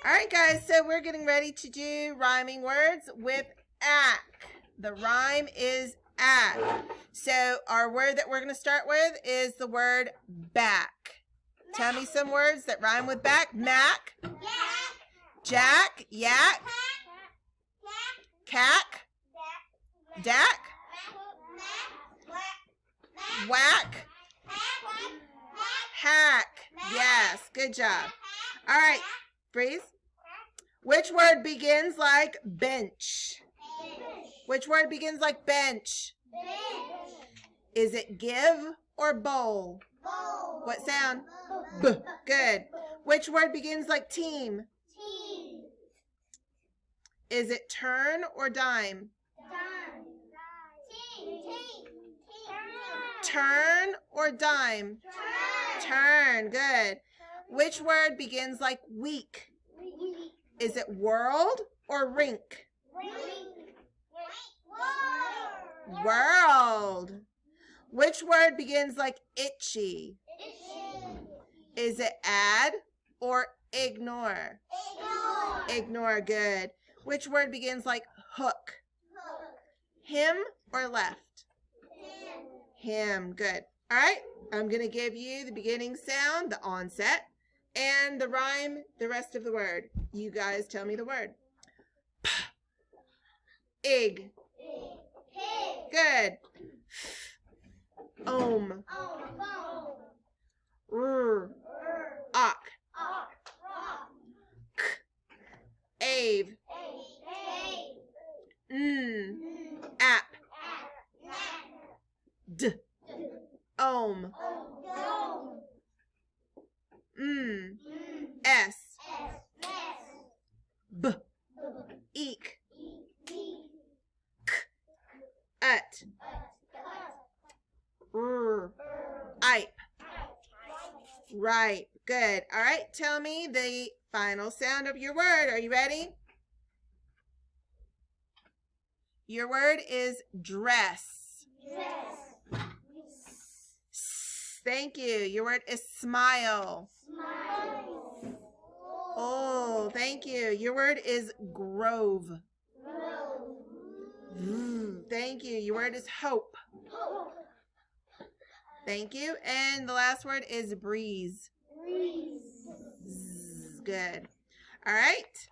All right, guys, so we're getting ready to do rhyming words with ack. The rhyme is ack. So our word that we're going to start with is the word back. Tell me some words that rhyme with back. Mac. Jack. Yak. Cack. Dack. Whack. Hack. Yes, good job. All right, freeze. Which word begins like bench? Which word begins like bench? Is it give or bowl? What sound? B. Good. Which word begins like team? Is it turn or dime? Turn or dime? Turn. Good. Which word begins like week? Is it world or rink? World. Which word begins like itchy? Is it add or ignore? Ignore. Good. Which word begins like hook? Him or left? Him. Good. All right. I'm going to give you the beginning sound, the onset, and the rhyme, the rest of the word. You guys tell me the word. Ig. Good. Ohm. Ock. Ave. App. D. Ohm. S. B. Eek. K. Ut. Ipe. Right. Good. All right. Tell me the final sound of your word. Are you ready? Your word is dress. Thank you. Your word is smile. Oh, thank you. Your word is grove. Thank you. Your word is hope. Thank you. And the last word is breeze. Good. All right.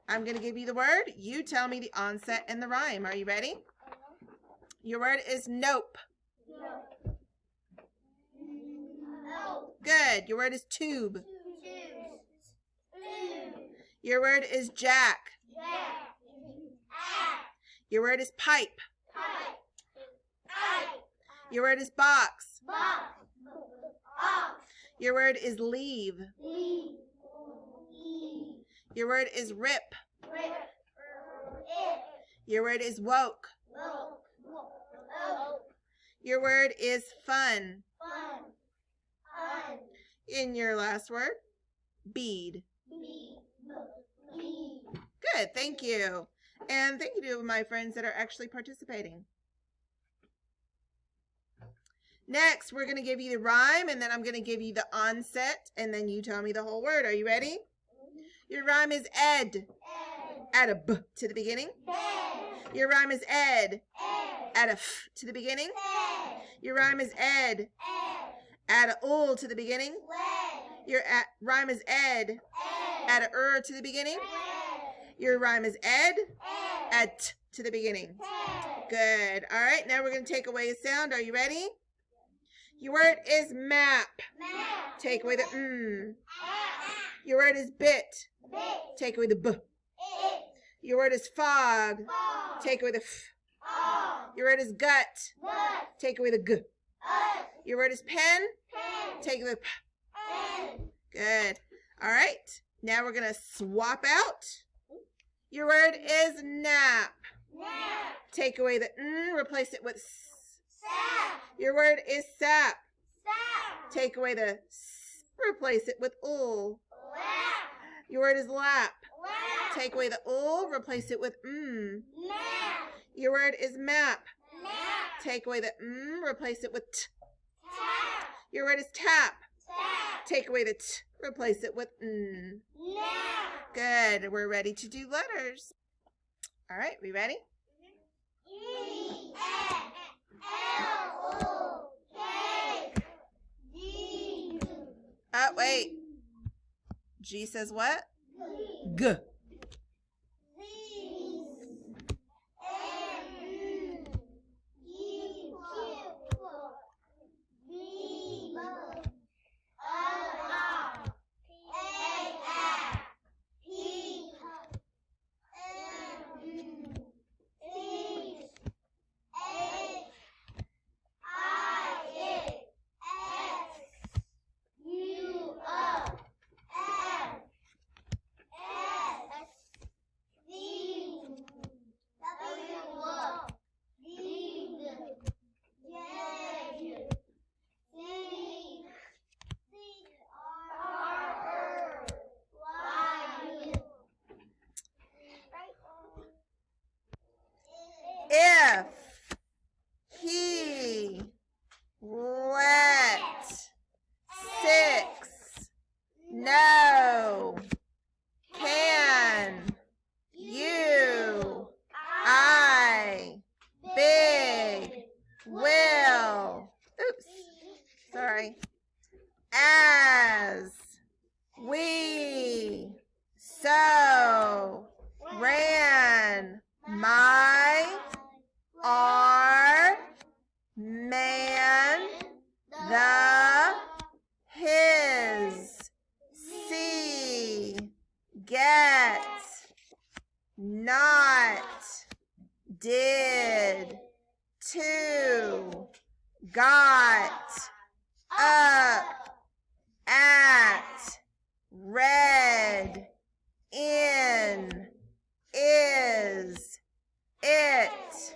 I'm going to give you the word. You tell me the onset and the rhyme. Are you ready? Your word is nope. Good. Your word is tube. Your word is jack. Your word is pipe. Your word is box. Your word is leave. Your word is rip. Your word is woke. Your word is fun. In your last word, bead. Good, thank you. And thank you to my friends that are actually participating. Next, we're going to give you the rhyme, and then I'm going to give you the onset, and then you tell me the whole word. Are you ready? Your rhyme is ed. Add a b to the beginning. Your rhyme is ed. Add a f to the beginning. Your rhyme is ed. Add a ul to the beginning. Your rhyme is ed. Add a to the beginning. Your rhyme is ed. Add t to the beginning. Good. All right, now we're going to take away a sound. Are you ready? Your word is map. Take away the Your word is bit. Take away the b. Your word is fog. Take away the f. Your word is gut. Take away the g. Your word is pen. Take away the p. Good. All right. Now we're going to swap out. Your word is nap. Take away the replace it with s. Your word is sap. Take away the s, replace it with ul. Your word is lap. Take away the ul, replace it with Your word is map. Take away the replace it with t. Your word is tap. Take away the t, Replace it with n. Now. Good. We're ready to do letters. All right, we ready? E-F-L-O-K-G. Wait. G says what? G. If he let 6 know, can you, I, big, will, oops, sorry, as, we, so, ran, my, are, man, the, his, see, get, not, did, to, got, up, at, read, in, is, it,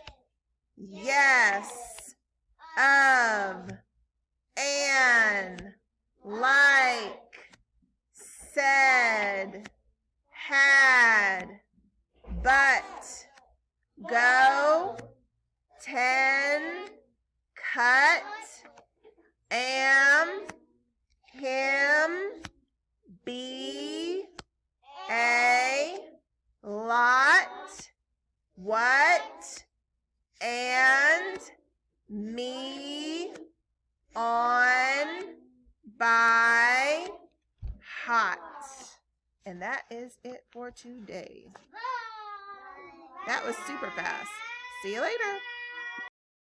yes, of, and, like, said, had, but, go, 10, cut, am, him, be, a, lot, what, and, me, on, by, hot. And that is it for today. That was super fast. See you later.